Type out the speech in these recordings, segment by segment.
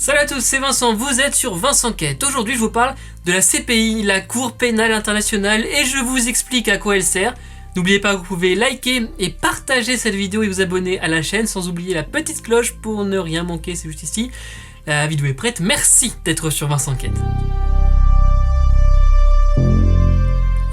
Salut à tous, c'est Vincent, vous êtes sur VinceEnquête. Aujourd'hui je vous parle de la CPI, la Cour pénale internationale, et je vous explique à quoi elle sert. N'oubliez pas que vous pouvez liker et partager cette vidéo et vous abonner à la chaîne, sans oublier la petite cloche pour ne rien manquer, c'est juste ici. La vidéo est prête, merci d'être sur VinceEnquête.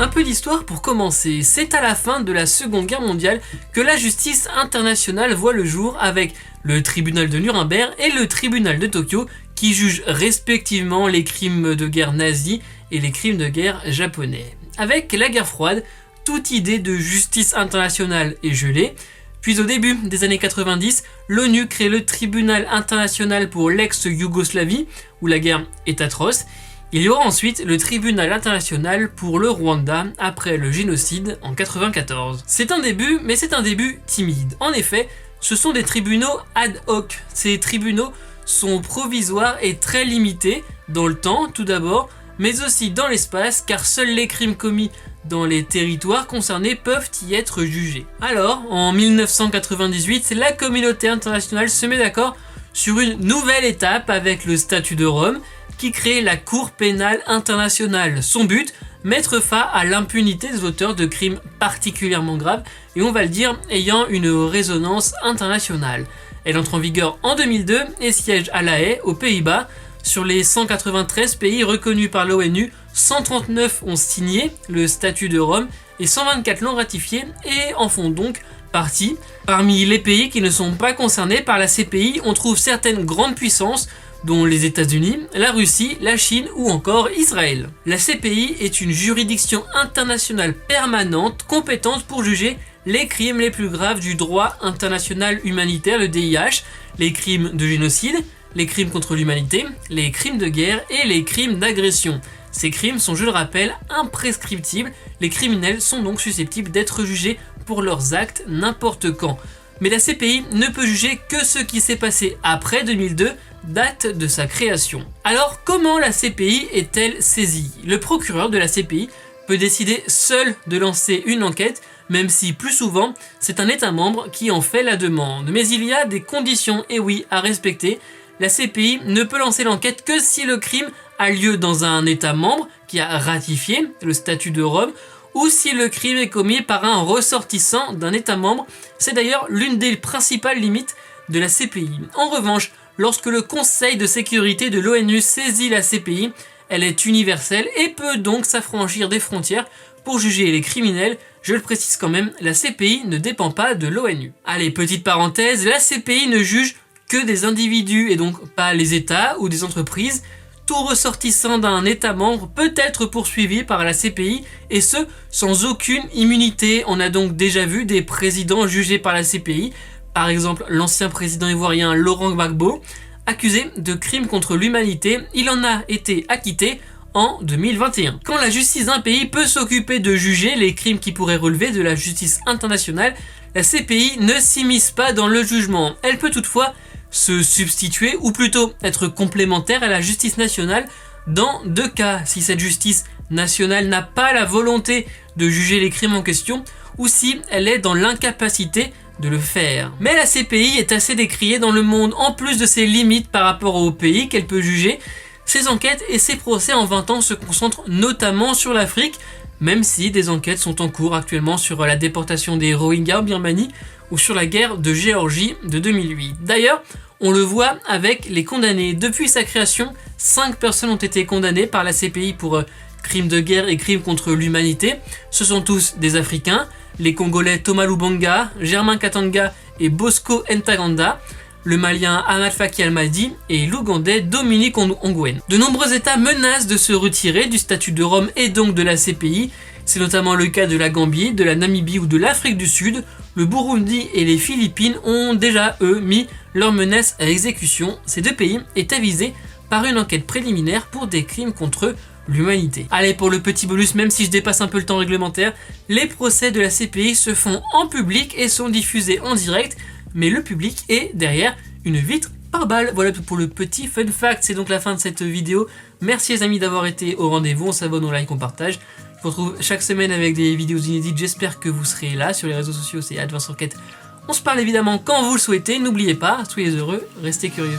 Un peu d'histoire pour commencer. C'est à la fin de la Seconde Guerre mondiale que la justice internationale voit le jour avec le tribunal de Nuremberg et le tribunal de Tokyo qui jugent respectivement les crimes de guerre nazis et les crimes de guerre japonais. Avec la guerre froide, toute idée de justice internationale est gelée. Puis au début des années 90, l'ONU crée le tribunal international pour l'ex-Yougoslavie où la guerre est atroce. Il y aura ensuite le tribunal international pour le Rwanda après le génocide en 1994. C'est un début, mais c'est un début timide. En effet, ce sont des tribunaux ad hoc. Ces tribunaux sont provisoires et très limités dans le temps tout d'abord, mais aussi dans l'espace car seuls les crimes commis dans les territoires concernés peuvent y être jugés. Alors, en 1998, la communauté internationale se met d'accord sur une nouvelle étape avec le statut de Rome, qui crée la Cour pénale internationale. Son but, mettre fin à l'impunité des auteurs de crimes particulièrement graves, et on va le dire, ayant une résonance internationale. Elle entre en vigueur en 2002 et siège à La Haye, aux Pays-Bas. Sur les 193 pays reconnus par l'ONU, 139 ont signé le statut de Rome et 124 l'ont ratifié et en font donc partie. Parmi les pays qui ne sont pas concernés par la CPI, on trouve certaines grandes puissances dont les États-Unis, la Russie, la Chine ou encore Israël. La CPI est une juridiction internationale permanente compétente pour juger les crimes les plus graves du droit international humanitaire, le DIH, les crimes de génocide, les crimes contre l'humanité, les crimes de guerre et les crimes d'agression. Ces crimes sont, je le rappelle, imprescriptibles. Les criminels sont donc susceptibles d'être jugés pour leurs actes n'importe quand. Mais la CPI ne peut juger que ce qui s'est passé après 2002, date de sa création. Alors comment la CPI est-elle saisie? Le procureur de la CPI peut décider seul de lancer une enquête, même si plus souvent c'est un État membre qui en fait la demande. Mais il y a des conditions, et oui, à respecter. La CPI ne peut lancer l'enquête que si le crime a lieu dans un État membre qui a ratifié le statut de Rome, ou si le crime est commis par un ressortissant d'un État membre. C'est d'ailleurs l'une des principales limites de la CPI. En revanche, lorsque le Conseil de sécurité de l'ONU saisit la CPI, elle est universelle et peut donc s'affranchir des frontières pour juger les criminels. Je le précise quand même, la CPI ne dépend pas de l'ONU. Allez, petite parenthèse, la CPI ne juge que des individus et donc pas les États ou des entreprises. Tout ressortissant d'un État membre peut être poursuivi par la CPI et ce, sans aucune immunité. On a donc déjà vu des présidents jugés par la CPI, par exemple l'ancien président ivoirien Laurent Gbagbo, accusé de crimes contre l'humanité. Il en a été acquitté en 2021. Quand la justice d'un pays peut s'occuper de juger les crimes qui pourraient relever de la justice internationale, la CPI ne s'immisce pas dans le jugement. Elle peut toutefois se substituer ou plutôt être complémentaire à la justice nationale dans deux cas: si cette justice nationale n'a pas la volonté de juger les crimes en question ou si elle est dans l'incapacité de le faire. Mais la CPI est assez décriée dans le monde. En plus de ses limites par rapport aux pays qu'elle peut juger, ses enquêtes et ses procès en 20 ans se concentrent notamment sur l'Afrique, même si des enquêtes sont en cours actuellement sur la déportation des Rohingyas en Birmanie ou sur la guerre de Géorgie de 2008. D'ailleurs, on le voit avec les condamnés. Depuis sa création, 5 personnes ont été condamnées par la CPI pour crimes de guerre et crimes contre l'humanité. Ce sont tous des Africains, les Congolais Thomas Lubanga, Germain Katanga et Bosco Ntaganda, le Malien Ahmad Faki Almadi et l'Ougandais Dominique Ongwen. De nombreux États menacent de se retirer du statut de Rome et donc de la CPI. C'est notamment le cas de la Gambie, de la Namibie ou de l'Afrique du Sud. Le Burundi et les Philippines ont déjà, eux, mis leurs menaces à exécution. Ces deux pays étaient visés par une enquête préliminaire pour des crimes contre l'humanité. Allez, pour le petit bonus, même si je dépasse un peu le temps réglementaire, les procès de la CPI se font en public et sont diffusés en direct, mais le public est derrière une vitre pare-balles. Voilà pour le petit fun fact, c'est donc la fin de cette vidéo. Merci les amis d'avoir été au rendez-vous, on s'abonne, on like, on partage. Je vous retrouve chaque semaine avec des vidéos inédites, j'espère que vous serez là sur les réseaux sociaux, c'est @VinceEnquête. On se parle évidemment quand vous le souhaitez, n'oubliez pas, soyez heureux, restez curieux.